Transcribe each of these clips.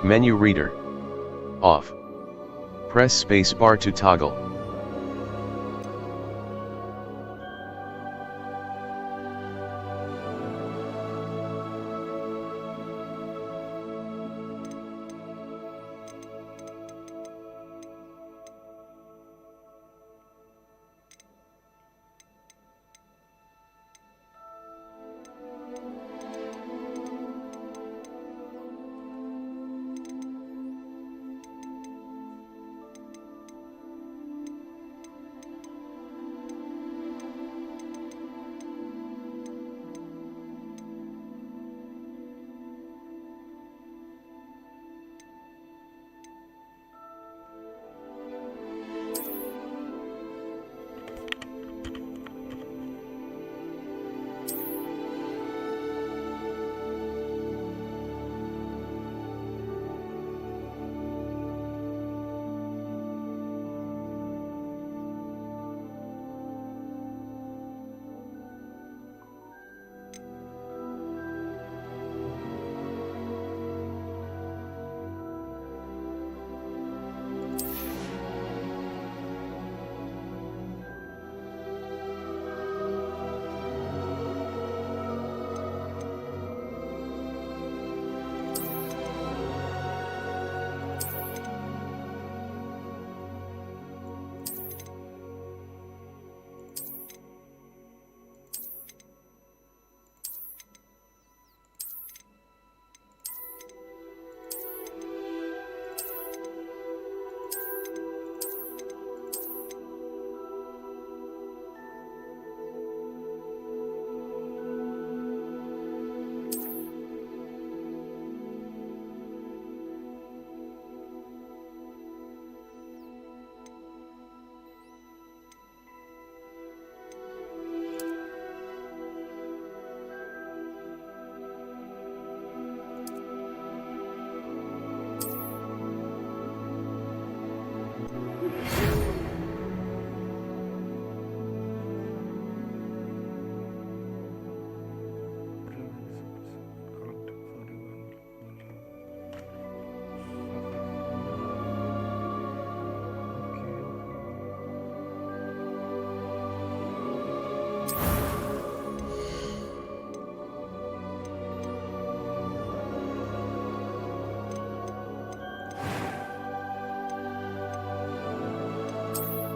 Menu reader. Off. Press spacebar to toggle.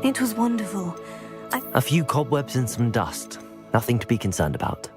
It was wonderful. A few cobwebs and some dust. Nothing to be concerned about.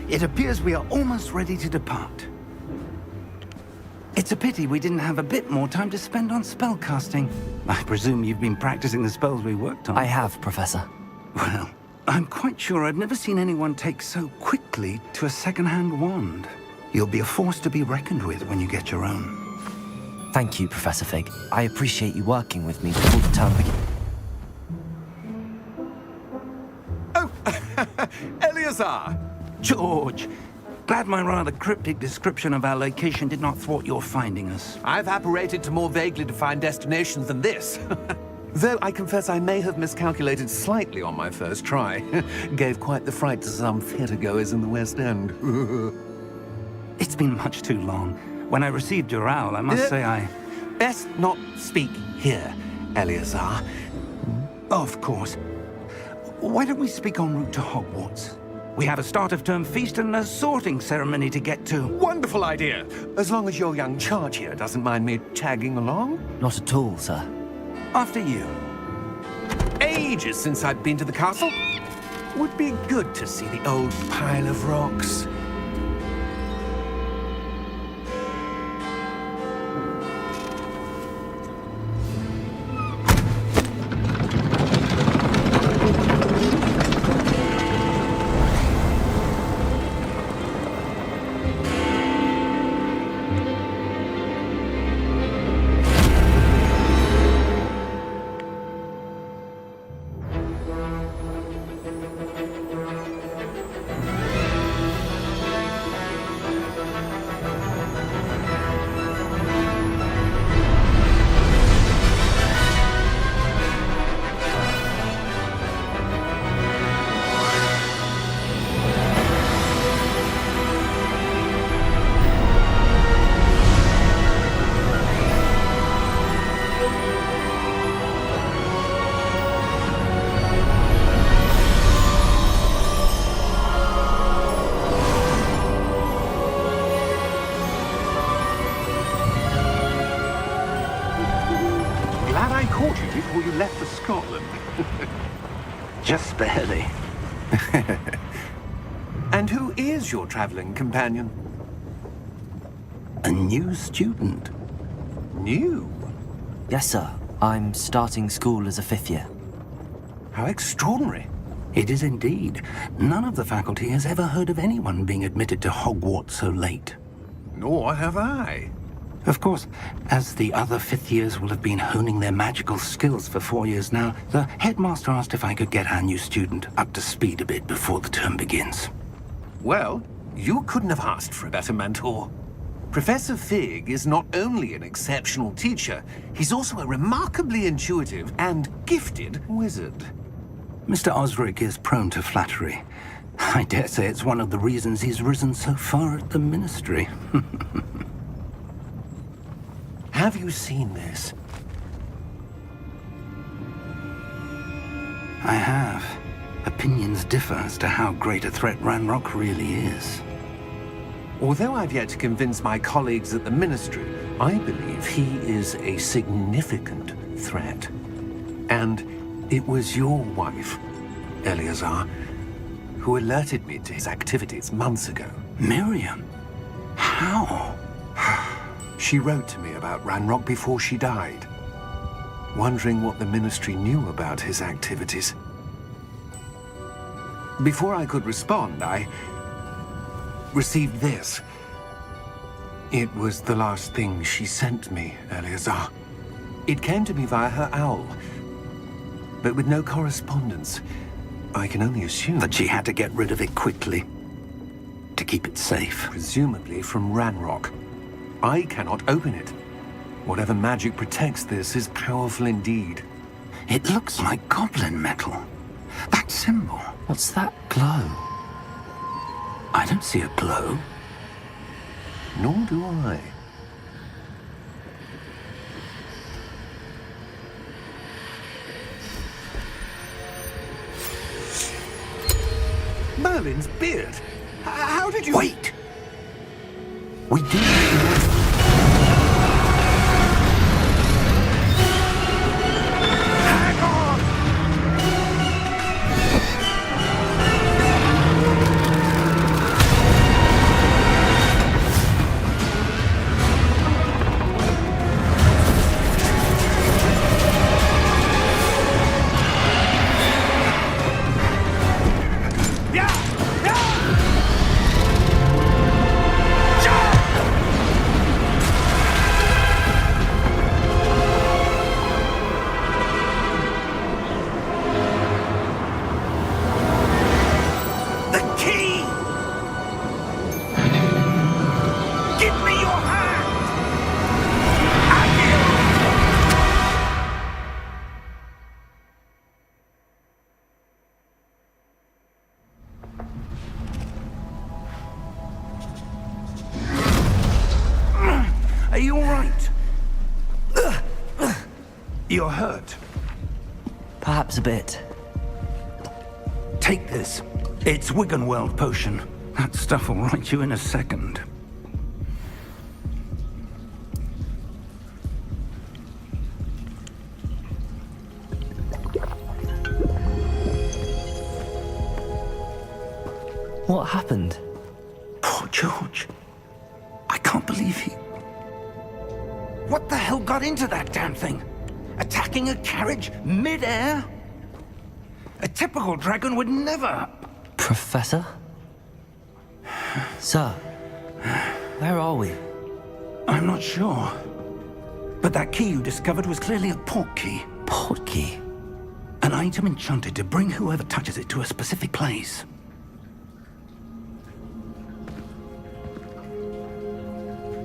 It appears we are almost ready to depart. It's a pity we didn't have a bit more time to spend on spellcasting. I presume you've been practicing the spells we worked on. I have, Professor. Well, I'm quite sure I've never seen anyone take so quickly to a second-hand wand. You'll be a force to be reckoned with when you get your own. Thank you, Professor Fig. I appreciate you working with me before the term begins. Oh, Eleazar! George, glad my rather cryptic description of our location did not thwart your finding us. I've apparated to more vaguely defined destinations than this. Though I confess I may have miscalculated slightly on my first try. Gave quite the fright to some theatre-goers in the West End. It's been much too long. When I received your owl, I must say I... Best not speak here, Eleazar. Of course. Why don't we speak en route to Hogwarts? We have a start-of-term feast and a sorting ceremony to get to. Wonderful idea! As long as your young charge here doesn't mind me tagging along. Not at all, sir. After you. Ages since I've been to the castle. Would be good to see the old pile of rocks. Glad I caught you before you left for Scotland. Just barely. And who is your traveling companion? A new student. New? Yes, sir. I'm starting school as a 5th year. How extraordinary. It is indeed. None of the faculty has ever heard of anyone being admitted to Hogwarts so late. Nor have I. Of course, as the other 5th years will have been honing their magical skills for 4 years now, the headmaster asked if I could get our new student up to speed a bit before the term begins. Well, you couldn't have asked for a better mentor. Professor Fig is not only an exceptional teacher, he's also a remarkably intuitive and gifted wizard. Mr. Osric is prone to flattery. I dare say it's one of the reasons he's risen so far at the Ministry. Have you seen this? I have. Opinions differ as to how great a threat Ranrock really is. Although I've yet to convince my colleagues at the Ministry, I believe he is a significant threat. And it was your wife, Eleazar, who alerted me to his activities months ago. Miriam? How? She wrote to me about Ranrock before she died, wondering what the Ministry knew about his activities. Before I could respond, I received this. It was the last thing she sent me, Eleazar. It came to me via her owl, but with no correspondence. I can only assume That she had to get rid of it quickly, to keep it safe. presumably from Ranrock. I cannot open it. Whatever magic protects this is powerful indeed. It looks like goblin metal. That symbol. What's that glow? I don't see a glow. Nor do I. Merlin's beard. How did you... Wait! We do... Hang on! Yeah! Yeah! Are you all right? You're hurt. Perhaps a bit. Take this. It's Wiggenweld potion. That stuff will right you in a second. What happened? Poor George. I can't believe he... What the hell got into that damn thing? Attacking a carriage mid-air? A typical dragon would never... Professor? Sir, where are we? I'm not sure. But that key you discovered was clearly a port key. Port key? An item enchanted to bring whoever touches it to a specific place.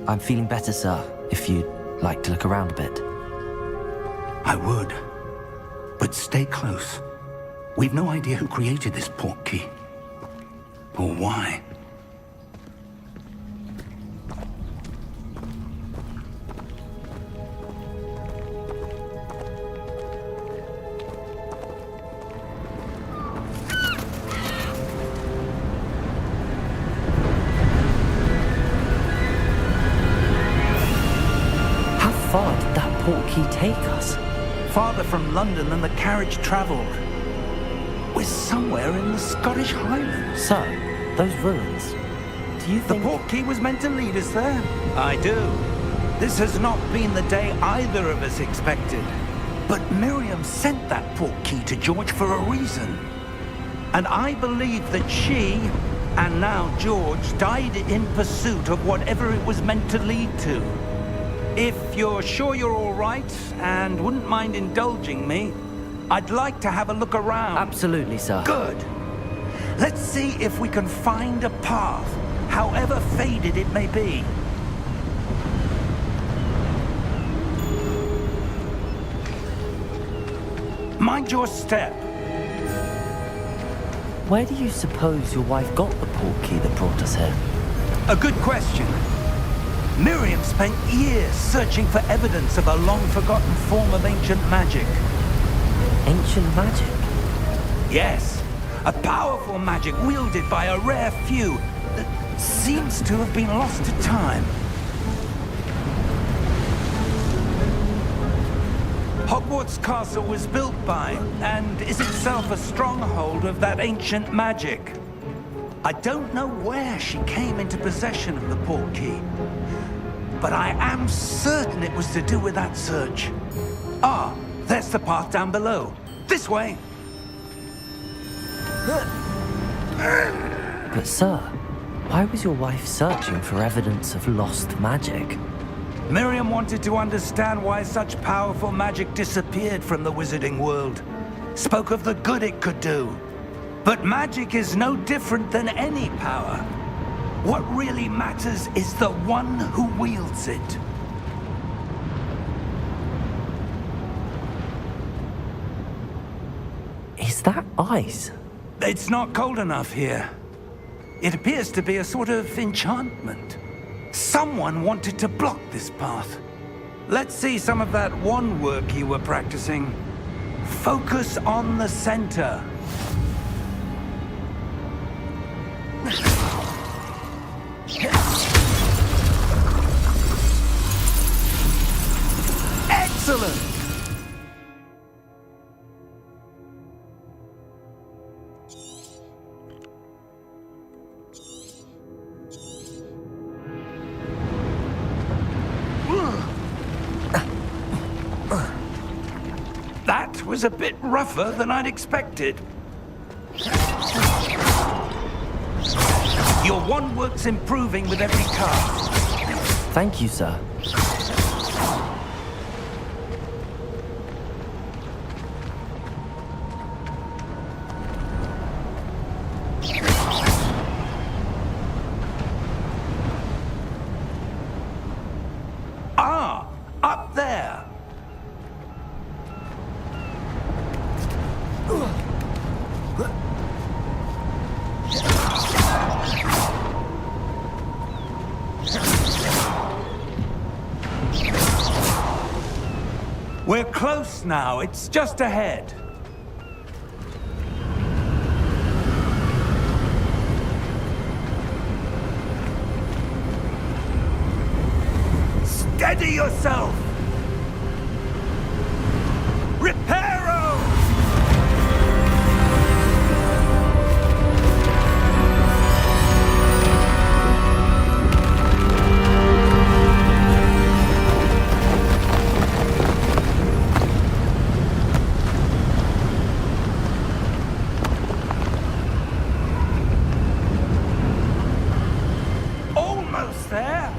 I'm feeling better, sir, if you'd like to look around a bit. I would. But stay close. We've no idea who created this port key. Or why. How far did that port key take us? Farther from London than the carriage travelled. We're somewhere in the Scottish Highlands. Sir, those ruins. Do you The think... port key was meant to lead us there? I do. This has not been the day either of us expected. But Miriam sent that port key to George for a reason. And I believe that she, and now George, died in pursuit of whatever it was meant to lead to. If you're sure you're all right, and wouldn't mind indulging me, I'd like to have a look around. Absolutely, sir. Good. Let's see if we can find a path, however faded it may be. Mind your step. Where do you suppose your wife got the port key that brought us here? A good question. Miriam spent years searching for evidence of a long-forgotten form of ancient magic. Ancient magic? Yes, a powerful magic wielded by a rare few that seems to have been lost to time. Hogwarts Castle was built by, and is itself a stronghold of that ancient magic. I don't know where she came into possession of the port key, but I am certain it was to do with that search. Ah, there's the path down below. This way. But sir, why was your wife searching for evidence of lost magic? Miriam wanted to understand why such powerful magic disappeared from the wizarding world. Spoke of the good it could do. But magic is no different than any power. What really matters is the one who wields it. Is that ice? It's not cold enough here. It appears to be a sort of enchantment. Someone wanted to block this path. Let's see some of that wand work you were practicing. Focus on the center. Excellent! That was a bit rougher than I'd expected. Your wand work's improving with every cast. Thank you, sir. Ah, up there. We're close now. It's just ahead. Steady yourself! Reparo! Almost there!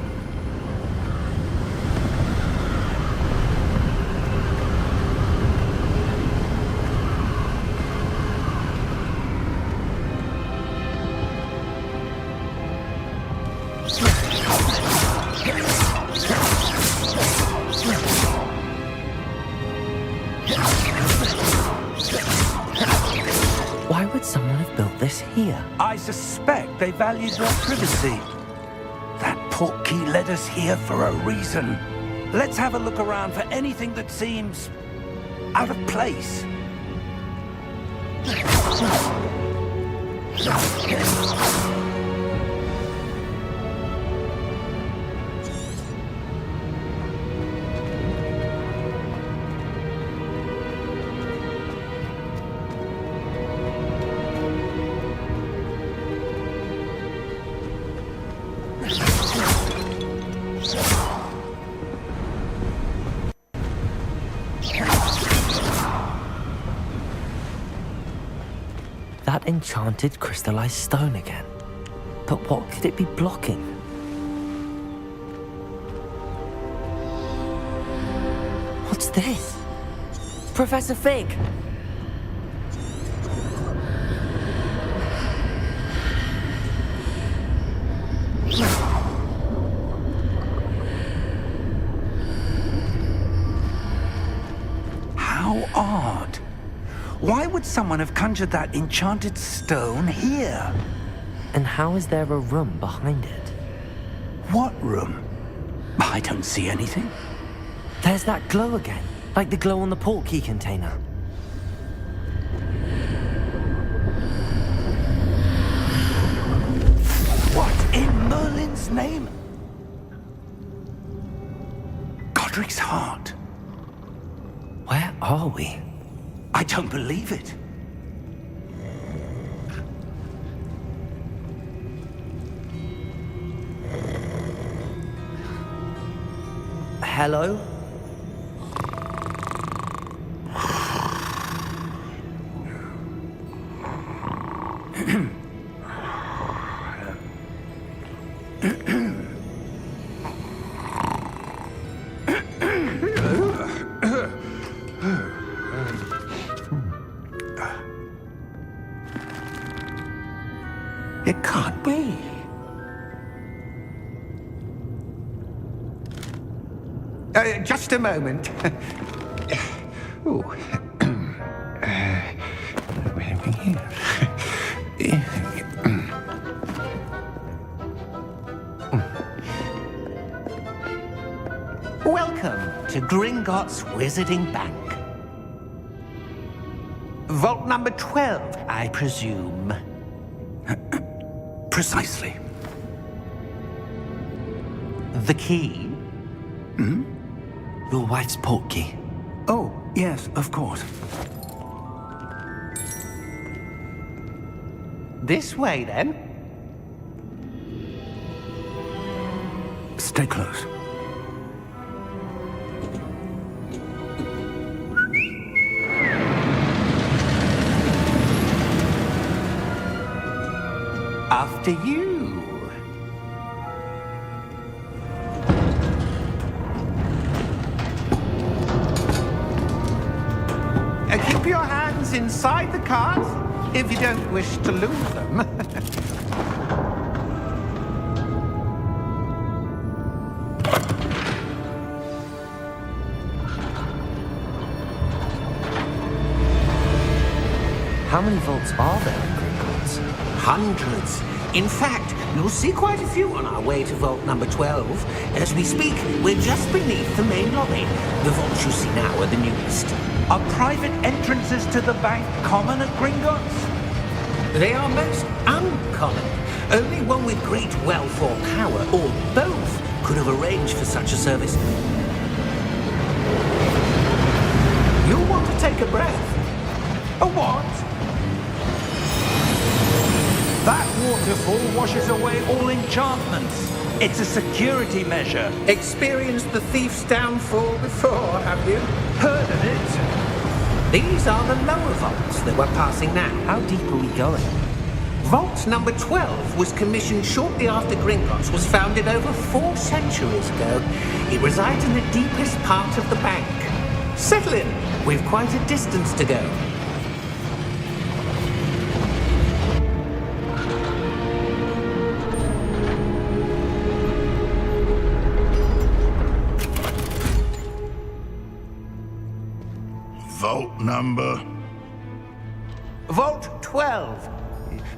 Why would someone have built this here? I suspect they valued their privacy. That portkey led us here for a reason. Let's have a look around for anything that seems out of place. That enchanted crystallized stone again. But what could it be blocking? What's this? Professor Fig! How odd. Why would someone have conjured that enchanted stone here? And how is there a room behind it? What room? I don't see anything. There's that glow again, like the glow on the portkey container. What in Merlin's name? Godric's heart. Where are we? I don't believe it. Hello? It can't be. Just a moment. Ooh. Welcome to Gringotts Wizarding Bank. Vault number 12, I presume. Precisely. The key? Your wife's portkey. Oh, yes, of course. This way, then. Stay close. After you. Keep your hands inside the cart if you don't wish to lose them. How many vaults are there in Gringotts? Hundreds. In fact, You'll see quite a few on our way to vault number 12. As we speak, we're just beneath the main lobby. The vaults you see now are the newest. Are private entrances to the bank common at Gringotts? They are most uncommon. Only one with great wealth or power, or both, could have arranged for such a service. You'll want to take a breath. A what? That waterfall washes away all enchantments. It's a security measure. Experienced the thief's downfall before, have you? Heard of it? These are the lower vaults that we're passing now. How deep are we going? Vault number 12 was commissioned shortly after Gringotts was founded over 4 centuries ago. It resides in the deepest part of the bank. Settle in. We've quite a distance to go. Vault number? Vault 12.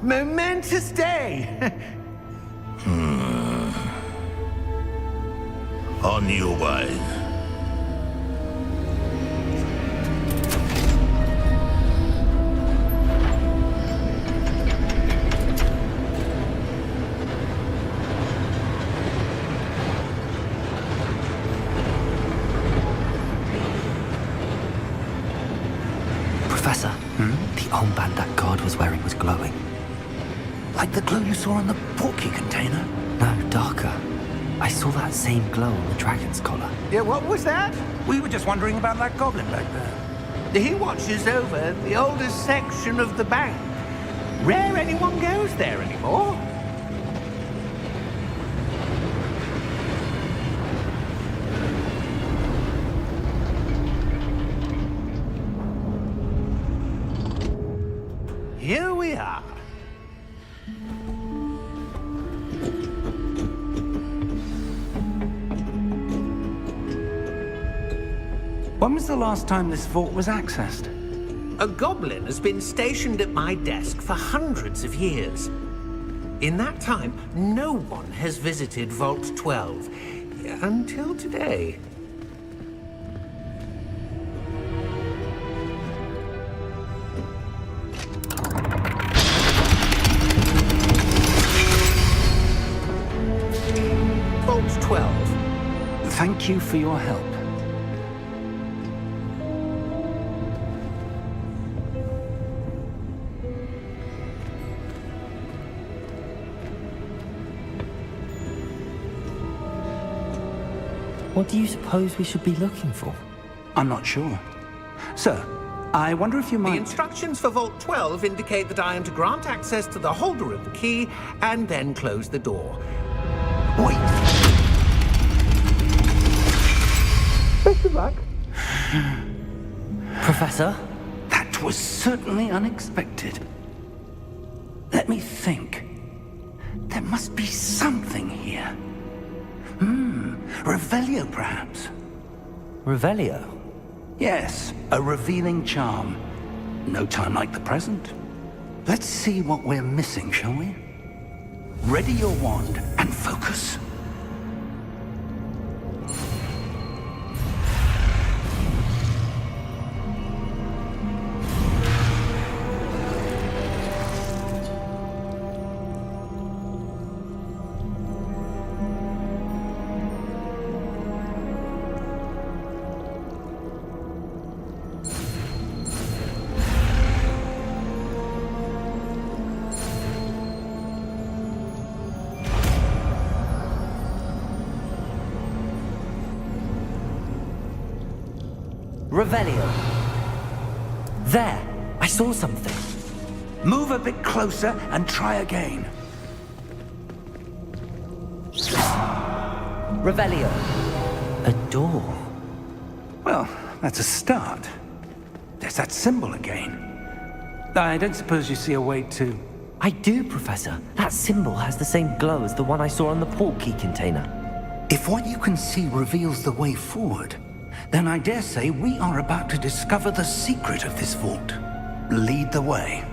Momentous day. On your way. Professor, the armband that guard was wearing was glowing. Like the glow you saw in the portkey container? No, darker. I saw that same glow on the dragon's collar. Yeah, what was that? We were just wondering about that goblin back there. He watches over the oldest section of the bank. Rare anyone goes there anymore. Here we are. When was the last time this vault was accessed? A goblin has been stationed at my desk for hundreds of years. In that time, no one has visited Vault 12. Until today. Vault 12. Thank you for your help. What do you suppose we should be looking for? I'm not sure. Sir, I wonder if you The might... instructions for Vault 12 indicate that I am to grant access to the holder of the key and then close the door. Wait! Best of luck. Professor? That was certainly unexpected. Let me think. There must be something here. Revelio, perhaps? Revelio? Yes, a revealing charm. No time like the present. Let's see what we're missing, shall we? Ready your wand and focus. Revelio. There! I saw something. Move a bit closer and try again. Revelio. A door. Well, that's a start. There's that symbol again. I don't suppose you see a way to... I do, Professor. That symbol has the same glow as the one I saw on the portkey container. If what you can see reveals the way forward, then I dare say we are about to discover the secret of this vault. Lead the way.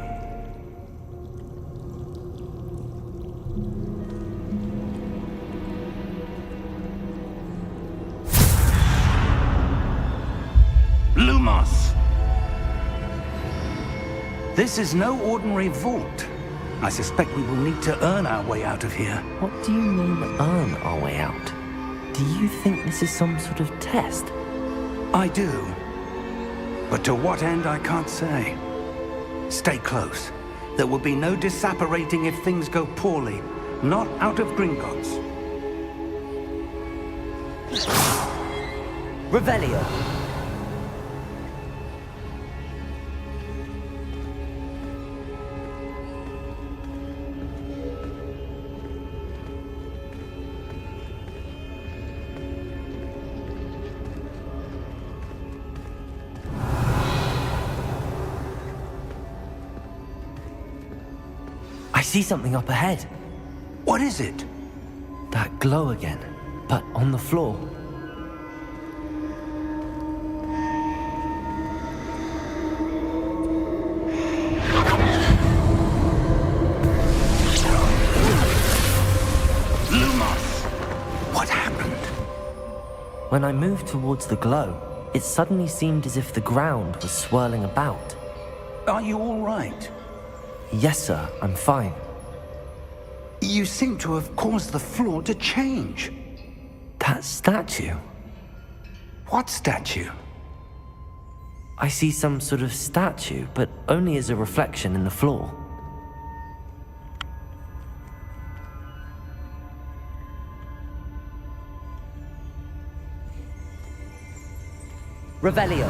Lumos! This is no ordinary vault. I suspect we will need to earn our way out of here. What do you mean, earn our way out? Do you think this is some sort of test? I do. But to what end, I can't say. Stay close. There will be no disapparating if things go poorly. Not out of Gringotts. Revelio. I see something up ahead. What is it? That glow again, but on the floor. Lumos! What happened? When I moved towards the glow, it suddenly seemed as if the ground was swirling about. Are you all right? Yes, sir, I'm fine. You seem to have caused the floor to change. That statue? What statue? I see some sort of statue, but only as a reflection in the floor. Revelio.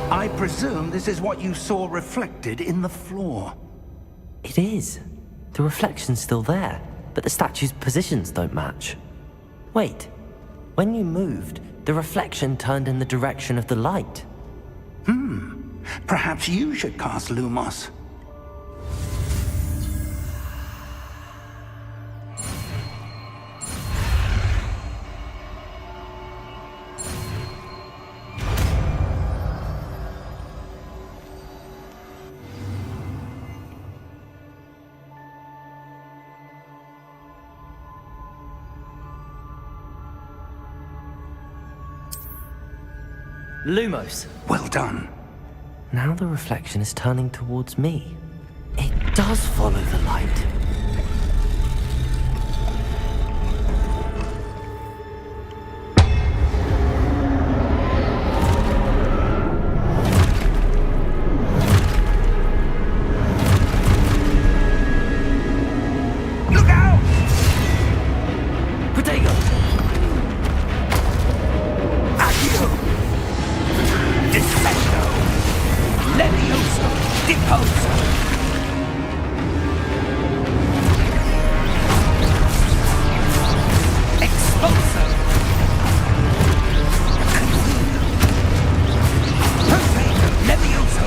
I presume this is what you saw reflected in the floor. It is. The reflection's still there, but the statue's positions don't match. Wait. When you moved, the reflection turned in the direction of the light. Perhaps you should cast Lumos. Lumos. Well done. Now the reflection is turning towards me. It does follow the light. Look out! Protego! Accio! Descendo! Levioso! Deposo! Expulso! Protego! Levioso!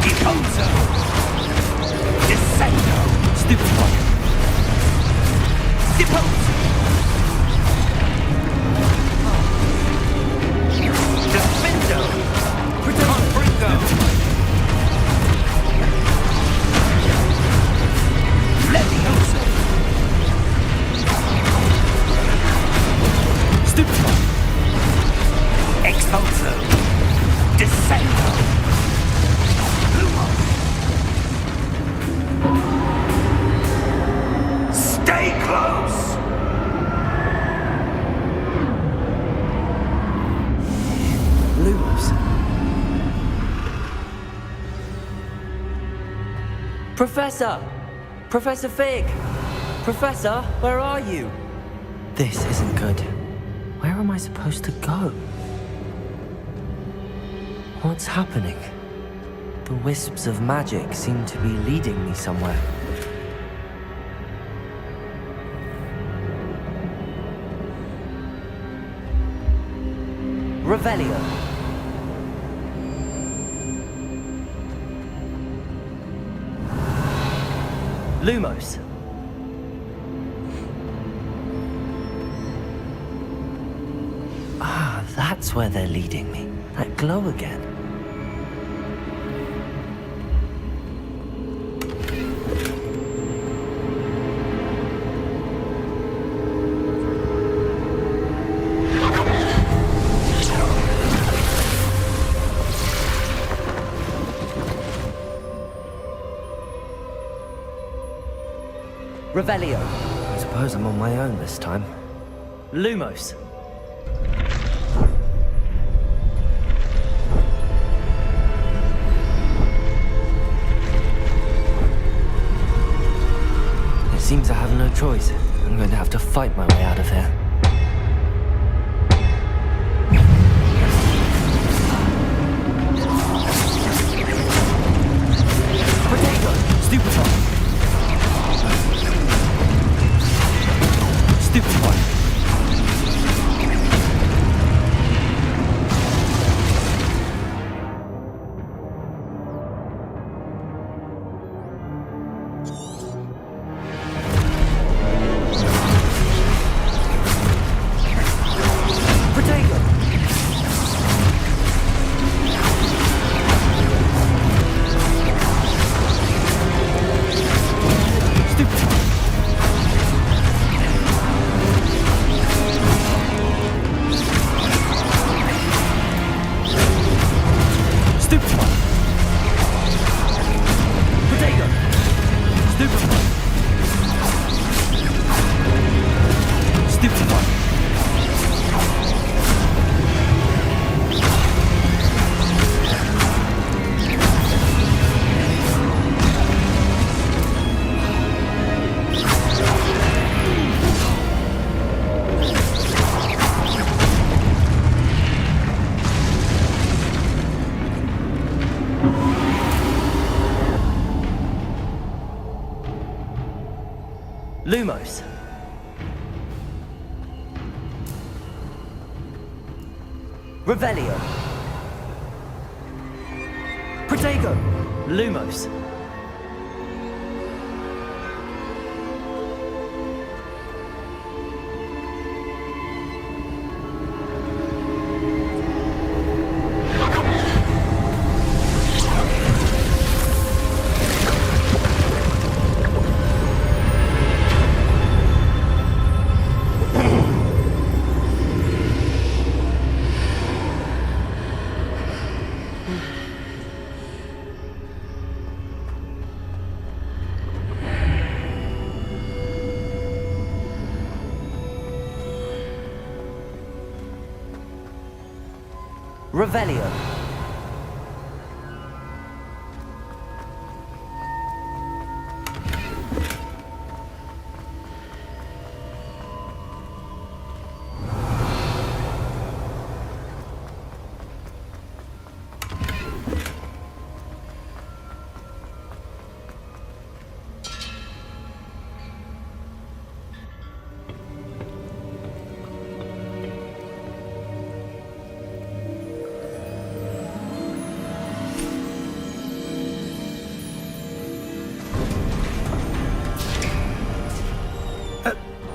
Deposo! Descendo! Stupefy! Deposo! Defendo! Confringo! Levioso! Stupefy! Expulso! Descendo! Lumos! Stay close! Lumos. Professor! Professor Fig! Professor, where are you? This isn't good. Where am I supposed to go? What's happening? The wisps of magic seem to be leading me somewhere. Revelio. Lumos. Ah, that's where they're leading me. That glow again. Revelio. I suppose I'm on my own this time. Lumos. It seems I have no choice. I'm going to have to fight my way out of here. Potato! Stupefy! Stupefy! Lumos. Revelio. Protego. Lumos. Revelio.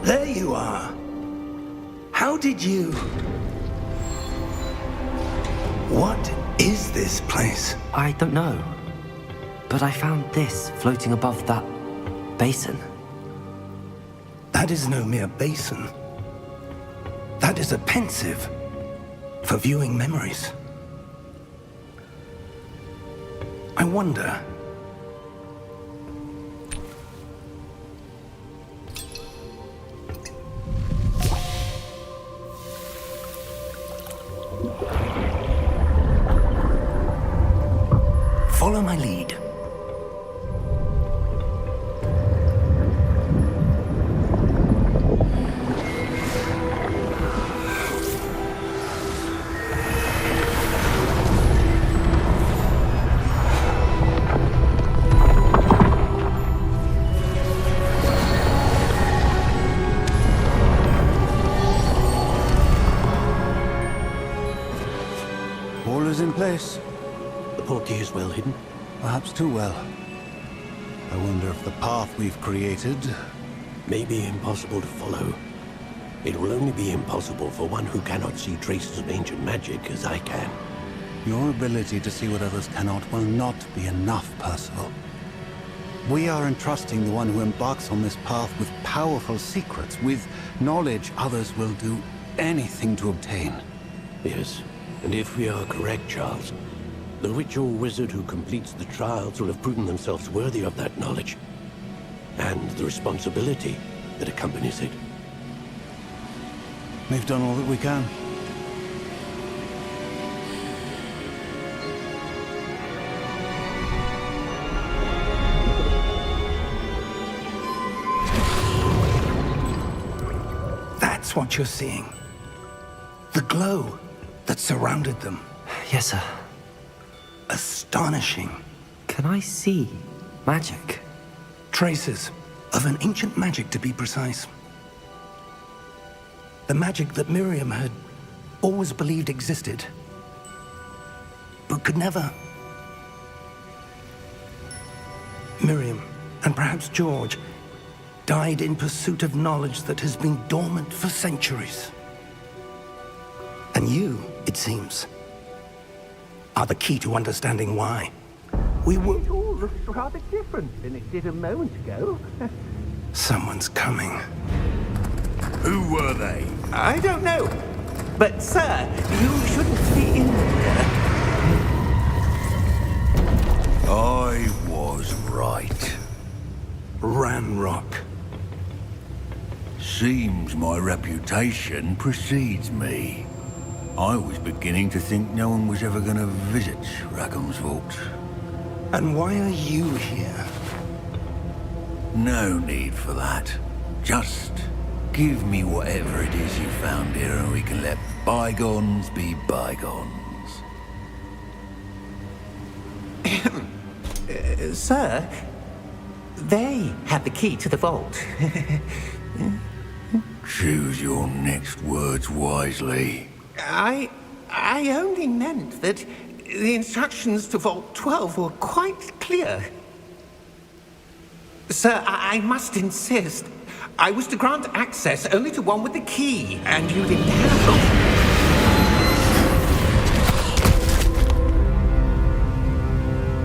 There you are. How did you... What is this place? I don't know. But I found this floating above that basin. That is no mere basin. That is a pensive for viewing memories. I wonder... Follow my lead. All is in place. The portkey is well hidden. Perhaps too well. I wonder if the path we've created... May be impossible to follow. It will only be impossible for one who cannot see traces of ancient magic as I can. Your ability to see what others cannot will not be enough, Percival. We are entrusting the one who embarks on this path with powerful secrets, with knowledge others will do anything to obtain. Yes, and if we are correct, Charles, the witch or wizard who completes the trials will have proven themselves worthy of that knowledge. and the responsibility that accompanies it. We've done all that we can. That's what you're seeing. The glow that surrounded them. Yes, sir. Astonishing. Can I see magic? Traces of an ancient magic, to be precise. The magic that Miriam had always believed existed, but could never. Miriam, and perhaps George, died in pursuit of knowledge that has been dormant for centuries. And you, it seems, are the key to understanding why. It all looks rather different than it did a moment ago. Someone's coming. Who were they? I don't know. But, sir, you shouldn't be in there. I was right. Ranrock. Seems my reputation precedes me. I was beginning to think no one was ever going to visit Rackham's vault. And why are you here? No need for that. Just give me whatever it is you found here and we can let bygones be bygones. Sir, they had the key to the vault. Choose your next words wisely. I only meant that the instructions to Vault 12 were quite clear. Sir, I must insist. I was to grant access only to one with the key, and you didn't have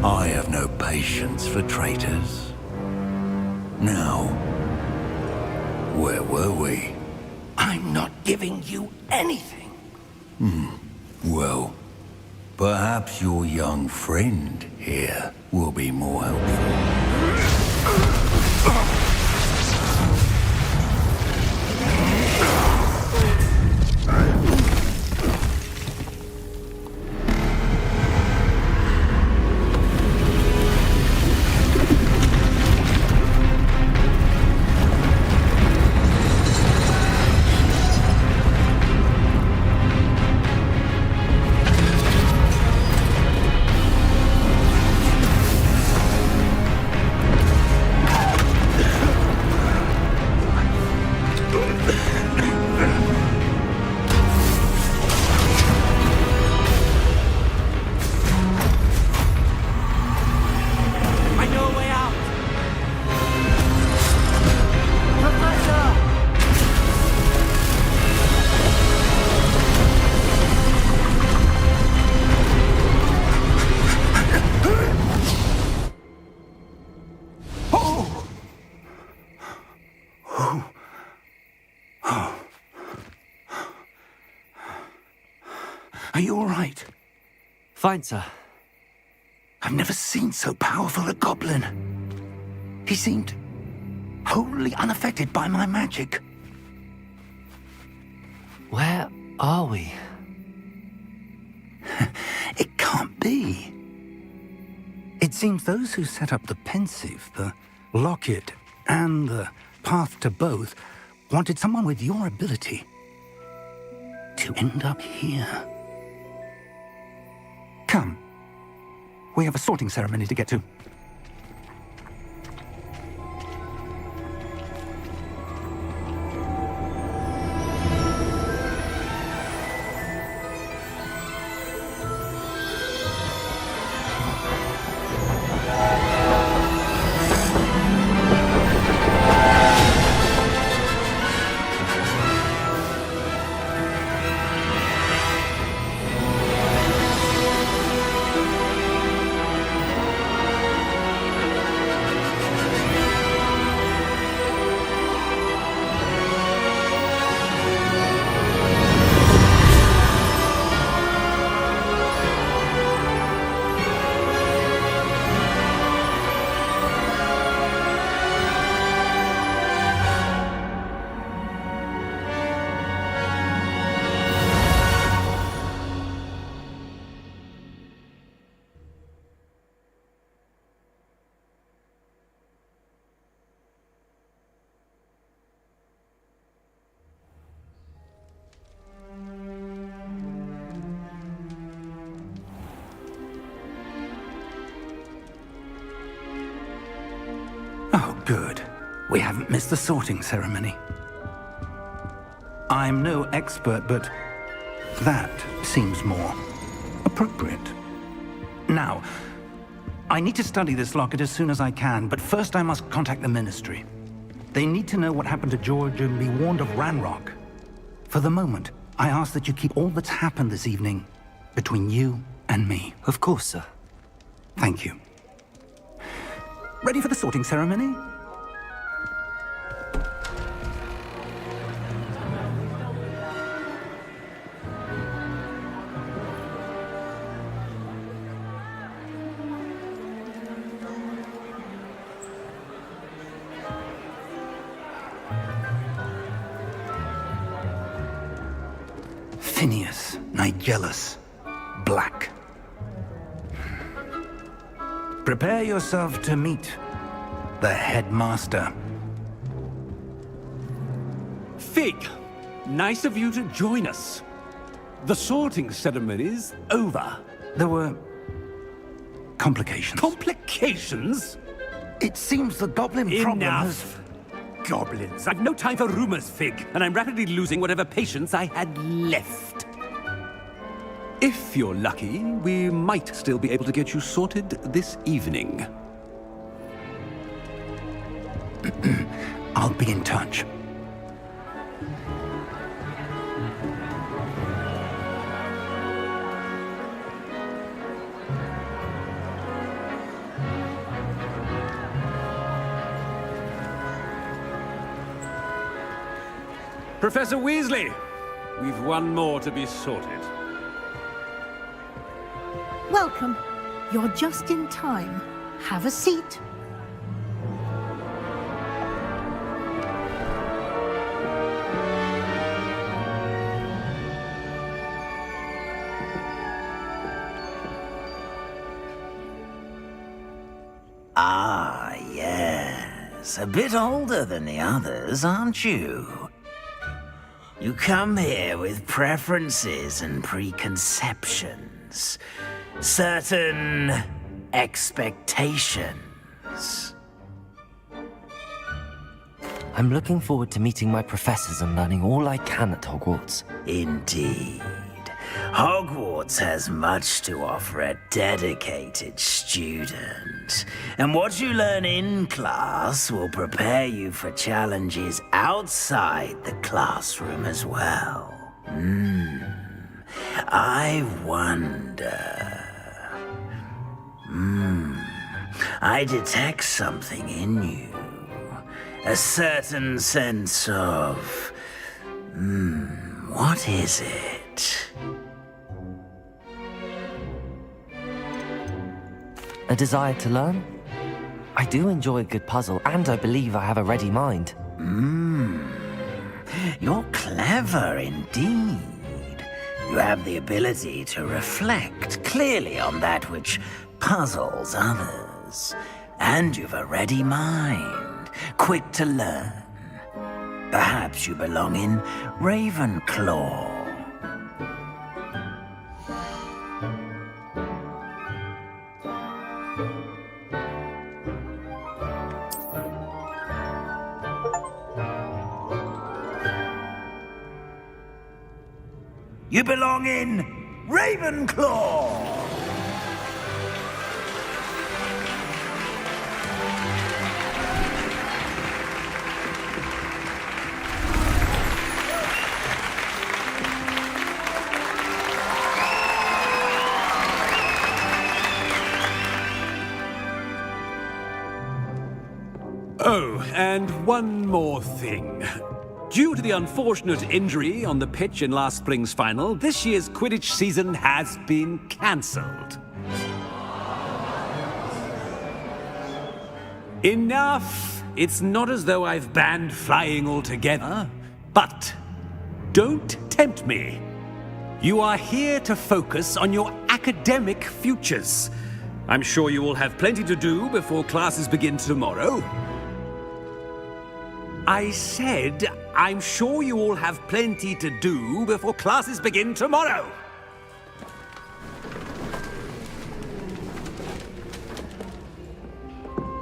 I have no patience for traitors. Now, where were we? I'm not giving you anything. Well, perhaps your young friend here will be more helpful. Are you all right? Fine, sir. I've never seen so powerful a goblin. He seemed wholly unaffected by my magic. Where are we? It can't be. It seems those who set up the pensive, the locket, and the path to both wanted someone with your ability to end up here. Come. We have a sorting ceremony to get to. Good. We haven't missed the sorting ceremony. I'm no expert, but that seems more appropriate. Now, I need to study this locket as soon as I can, but first I must contact the Ministry. They need to know what happened to George and be warned of Ranrock. For the moment, I ask that you keep all that's happened this evening between you and me. Of course, sir. Thank you. Ready for the sorting ceremony? Phineas, Nigellus, Black. Prepare yourself to meet the headmaster. Fig, nice of you to join us. The sorting ceremony's over. There were complications. Complications? It seems the goblin problem has... Enough! Goblins. I've no time for rumors, Fig, and I'm rapidly losing whatever patience I had left. If you're lucky, we might still be able to get you sorted this evening. I'll be in touch. Professor Weasley, we've one more to be sorted. Welcome. You're just in time. Have a seat. Ah, yes. A bit older than the others, aren't you? You come here with preferences and preconceptions. Certain expectations. I'm looking forward to meeting my professors and learning all I can at Hogwarts. Indeed. Hogwarts has much to offer a dedicated student. And what you learn in class will prepare you for challenges outside the classroom as well. I wonder... I detect something in you. A certain sense of... what is it? A desire to learn? I do enjoy a good puzzle, and I believe I have a ready mind. You're clever indeed. You have the ability to reflect clearly on that which puzzles others. And you've a ready mind, quick to learn. Perhaps you belong in Ravenclaw. You belong in Ravenclaw! Oh, and one more thing. Due to the unfortunate injury on the pitch in last spring's final, this year's Quidditch season has been cancelled. Enough! It's not as though I've banned flying altogether, but don't tempt me. You are here to focus on your academic futures. I'm sure you will have plenty to do before classes begin tomorrow. I said, I'm sure you all have plenty to do before classes begin tomorrow.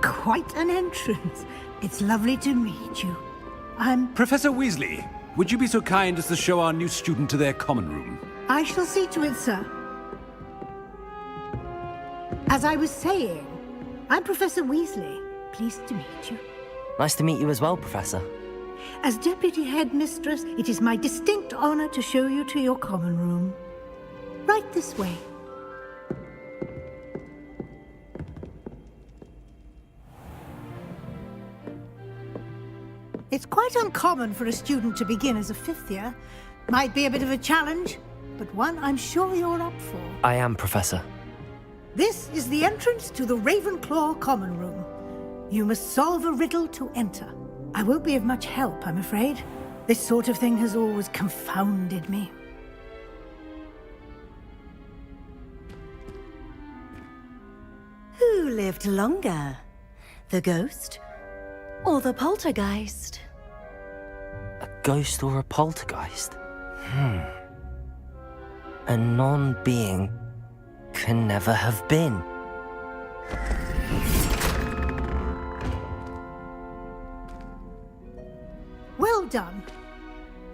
Quite an entrance. It's lovely to meet you. Professor Weasley, would you be so kind as to show our new student to their common room? I shall see to it, sir. As I was saying, I'm Professor Weasley. Pleased to meet you. Nice to meet you as well, Professor. As Deputy Headmistress, it is my distinct honor to show you to your common room. Right this way. It's quite uncommon for a student to begin as a fifth year. Might be a bit of a challenge, but one I'm sure you're up for. I am, Professor. This is the entrance to the Ravenclaw common room. You must solve a riddle to enter. I won't be of much help, I'm afraid. This sort of thing has always confounded me. Who lived longer? The ghost or the poltergeist? A ghost or a poltergeist? A non-being can never have been. Well done.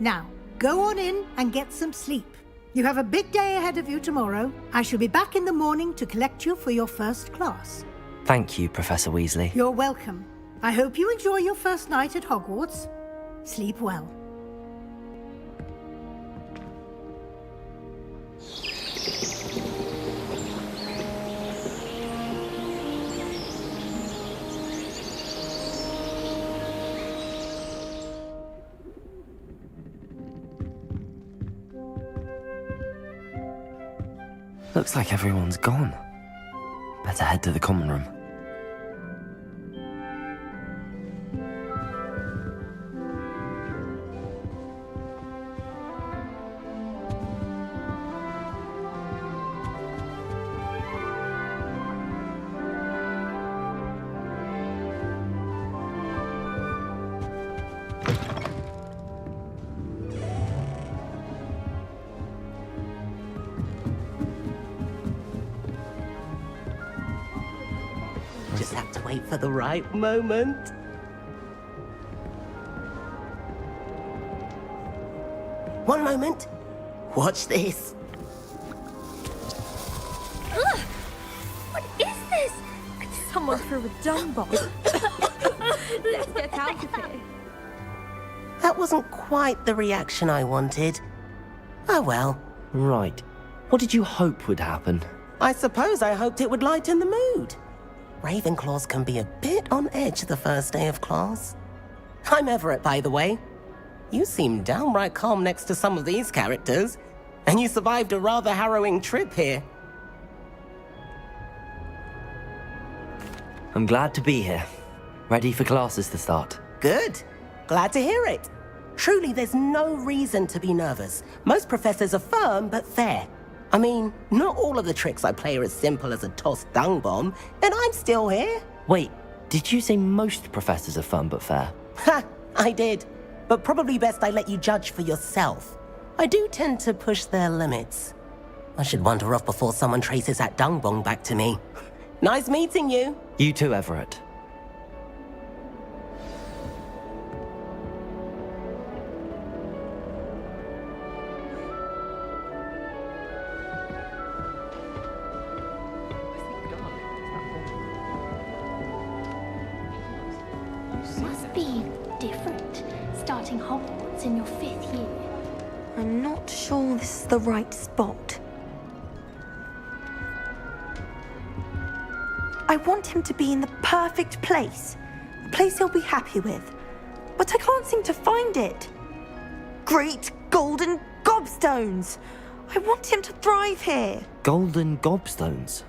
Now, go on in and get some sleep. You have a big day ahead of you tomorrow. I shall be back in the morning to collect you for your first class. Thank you, Professor Weasley. You're welcome. I hope you enjoy your first night at Hogwarts. Sleep well. Looks like everyone's gone. Better head to the common room. Just have to wait for the right moment. One moment. Watch this. Ugh! What is this? Someone threw a dung bomb. Let's get out of here. That wasn't quite the reaction I wanted. Oh well. Right. What did you hope would happen? I suppose I hoped it would lighten the mood. Ravenclaws can be a bit on edge the first day of class. I'm Everett, by the way. You seem downright calm next to some of these characters, and you survived a rather harrowing trip here. I'm glad to be here. Ready for classes to start. Good. Glad to hear it. Truly, there's no reason to be nervous. Most professors are firm but fair. I mean, not all of the tricks I play are as simple as a tossed dung bomb, and I'm still here. Wait, did you say most professors are fun but fair? Ha! I did. But probably best I let you judge for yourself. I do tend to push their limits. I should wander off before someone traces that dung bomb back to me. Nice meeting you. You too, Everett. Must be different, starting Hogwarts in your 5th year. I'm not sure this is the right spot. I want him to be in the perfect place. A place he'll be happy with. But I can't seem to find it. Great golden gobstones! I want him to thrive here. Golden gobstones?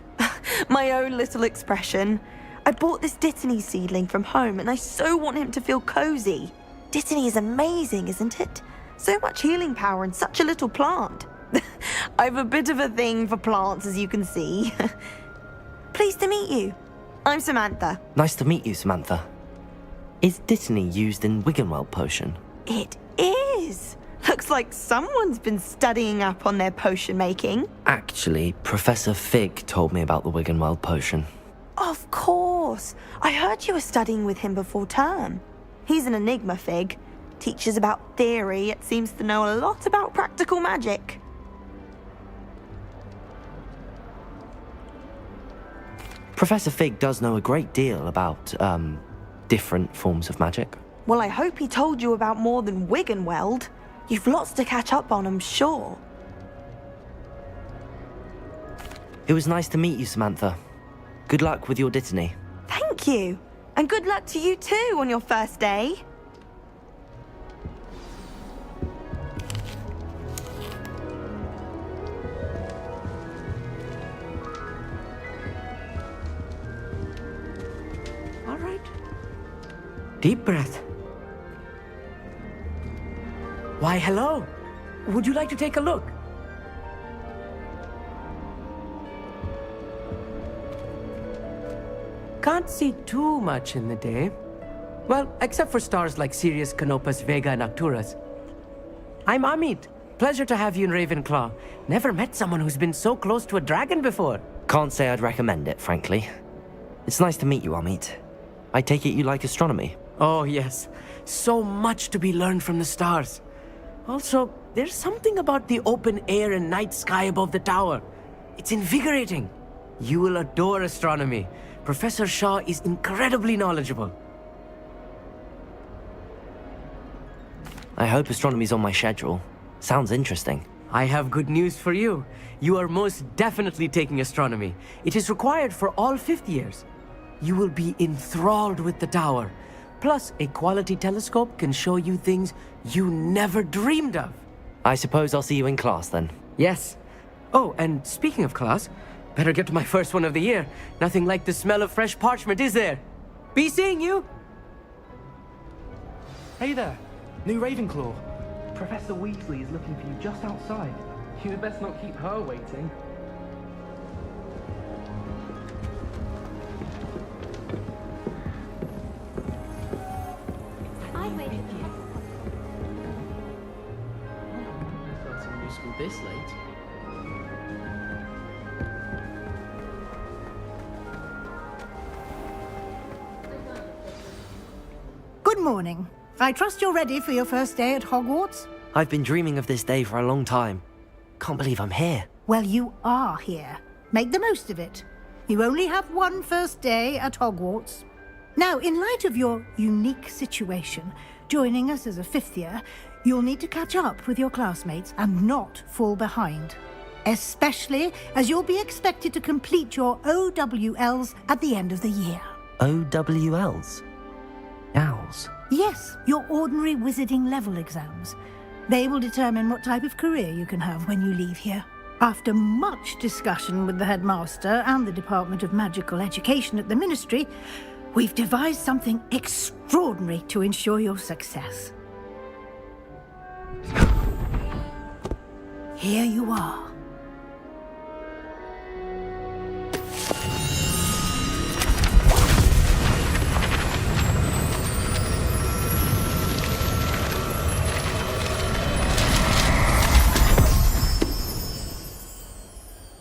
My own little expression. I bought this Dittany seedling from home and I so want him to feel cozy. Dittany is amazing, isn't it? So much healing power in such a little plant. I've a bit of a thing for plants, as you can see. Pleased to meet you. I'm Samantha. Nice to meet you, Samantha. Is Dittany used in Wiggenweld potion? It is. Looks like someone's been studying up on their potion making. Actually, Professor Fig told me about the Wiggenweld potion. Of course. course. I heard you were studying with him before term. He's an enigma fig. Teaches about theory, yet seems to know a lot about practical magic. Professor Fig does know a great deal about, different forms of magic. Well, I hope he told you about more than Wiggenweld. You've lots to catch up on, I'm sure. It was nice to meet you, Samantha. Good luck with your dittany. Thank you. And good luck to you too on your first day. All right. Deep breath. Why, hello. Would you like to take a look? Can't see too much in the day. Well, except for stars like Sirius, Canopus, Vega, and Arcturus. I'm Amit. Pleasure to have you in Ravenclaw. Never met someone who's been so close to a dragon before. Can't say I'd recommend it, frankly. It's nice to meet you, Amit. I take it you like astronomy? Oh, yes. So much to be learned from the stars. Also, there's something about the open air and night sky above the tower. It's invigorating. You will adore astronomy. Professor Shaw is incredibly knowledgeable. I hope astronomy's on my schedule. Sounds interesting. I have good news for you. You are most definitely taking astronomy. It is required for all fifth years. You will be enthralled with the tower. Plus, a quality telescope can show you things you never dreamed of. I suppose I'll see you in class then. Yes. Oh, and speaking of class, better get to my first one of the year. Nothing like the smell of fresh parchment, is there? Be seeing you! Hey there, new Ravenclaw. Professor Weasley is looking for you just outside. You'd best not keep her waiting. Starting new school this late. Good morning. I trust you're ready for your first day at Hogwarts? I've been dreaming of this day for a long time. Can't believe I'm here. Well, you are here. Make the most of it. You only have one first day at Hogwarts. Now, in light of your unique situation, joining us as a fifth year, you'll need to catch up with your classmates and not fall behind. Especially as you'll be expected to complete your OWLs at the end of the year. OWLs? Owls? Yes, your ordinary wizarding level exams. They will determine what type of career you can have when you leave here. After much discussion with the headmaster and the Department of Magical Education at the Ministry, we've devised something extraordinary to ensure your success. Here you are.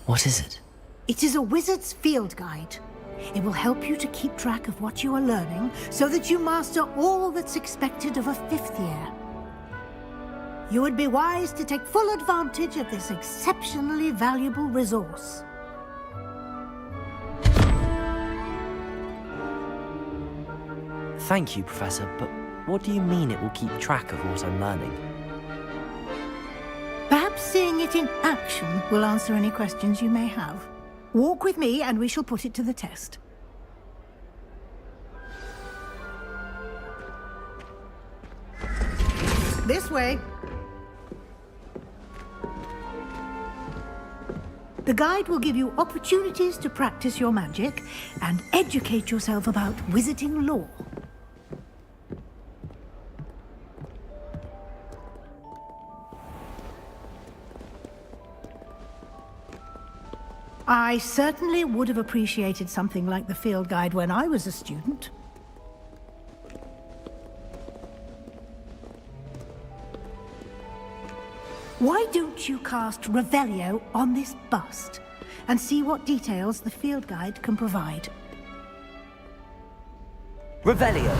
What is it? It is a wizard's field guide. It will help you to keep track of what you are learning so that you master all that's expected of a fifth year. You would be wise to take full advantage of this exceptionally valuable resource. Thank you, Professor, but what do you mean it will keep track of what I'm learning? Perhaps seeing it in action will answer any questions you may have. Walk with me and we shall put it to the test. This way. The guide will give you opportunities to practice your magic and educate yourself about wizarding lore. I certainly would have appreciated something like the field guide when I was a student. Why don't you cast Revelio on this bust and see what details the field guide can provide? Revelio.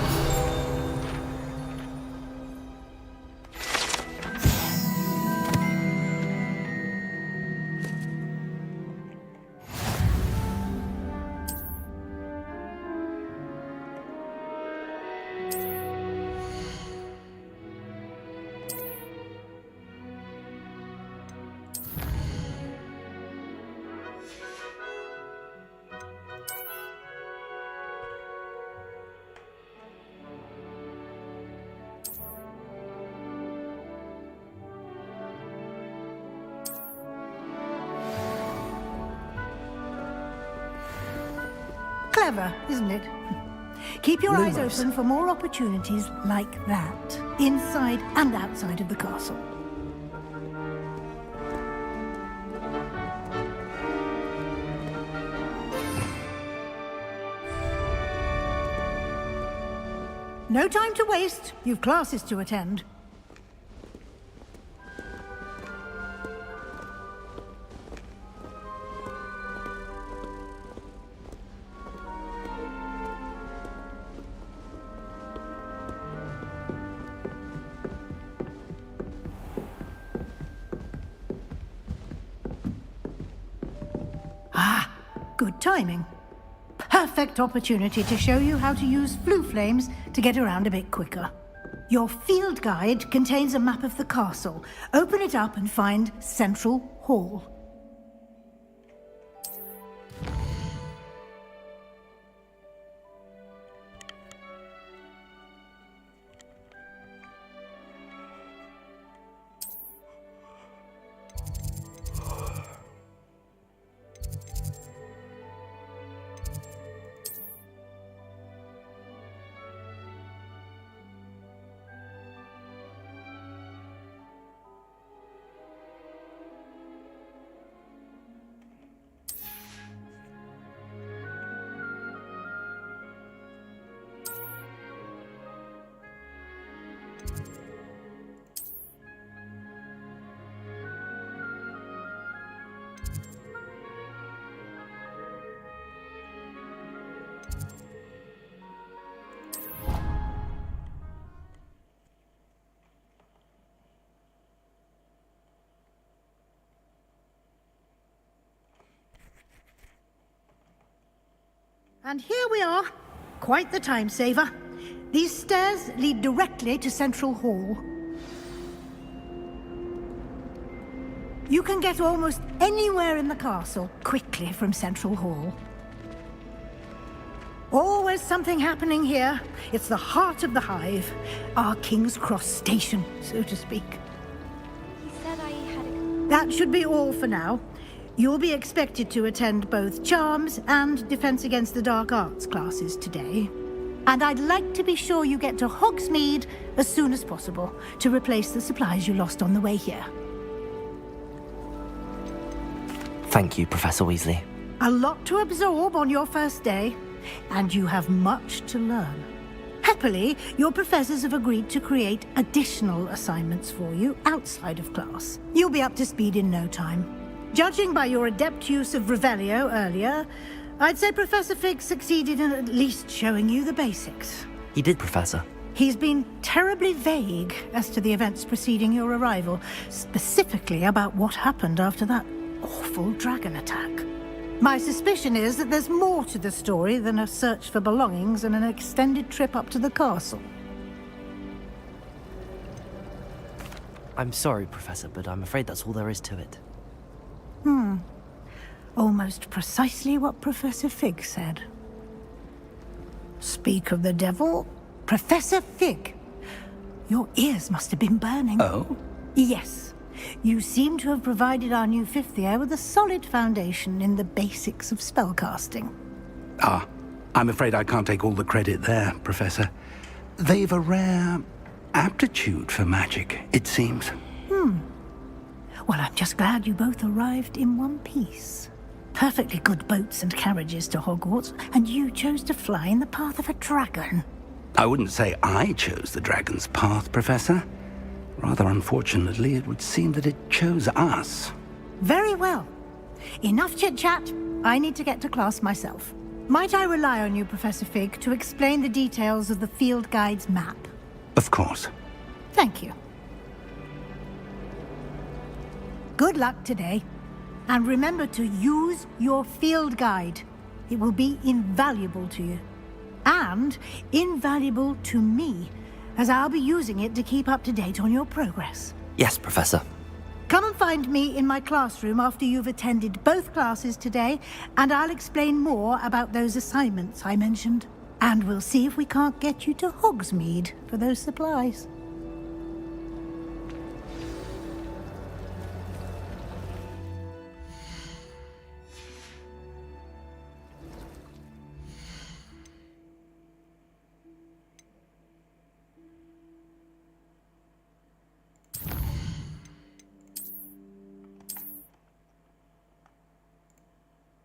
Clever, isn't it? Keep your eyes open for more opportunities like that, inside and outside of the castle. No time to waste. You've classes to attend. Good timing. Perfect opportunity to show you how to use flue flames to get around a bit quicker. Your field guide contains a map of the castle. Open it up and find Central Hall. And here we are. Quite the time saver. These stairs lead directly to Central Hall. You can get almost anywhere in the castle quickly from Central Hall. Always something happening here. It's the heart of the hive. Our King's Cross station, so to speak. He said I had That should be all for now. You'll be expected to attend both Charms and Defense Against the Dark Arts classes today. And I'd like to be sure you get to Hogsmeade as soon as possible to replace the supplies you lost on the way here. Thank you, Professor Weasley. A lot to absorb on your first day, and you have much to learn. Happily, your professors have agreed to create additional assignments for you outside of class. You'll be up to speed in no time. Judging by your adept use of Revelio earlier, I'd say Professor Fig succeeded in at least showing you the basics. He did, Professor. He's been terribly vague as to the events preceding your arrival, specifically about what happened after that awful dragon attack. My suspicion is that there's more to the story than a search for belongings and an extended trip up to the castle. I'm sorry, Professor, but I'm afraid that's all there is to it. Almost precisely what Professor Fig said. Speak of the devil, Professor Fig. Your ears must have been burning. Oh? Yes. You seem to have provided our new fifth year with a solid foundation in the basics of spellcasting. Ah, I'm afraid I can't take all the credit there, Professor. They've a rare aptitude for magic, it seems. Well, I'm just glad you both arrived in one piece. Perfectly good boats and carriages to Hogwarts, and you chose to fly in the path of a dragon. I wouldn't say I chose the dragon's path, Professor. Rather unfortunately, it would seem that it chose us. Very well. Enough chit-chat. I need to get to class myself. Might I rely on you, Professor Fig, to explain the details of the field guide's map? Of course. Thank you. Good luck today. And remember to use your field guide. It will be invaluable to you. And invaluable to me, as I'll be using it to keep up to date on your progress. Yes, Professor. Come and find me in my classroom after you've attended both classes today, and I'll explain more about those assignments I mentioned. And we'll see if we can't get you to Hogsmeade for those supplies.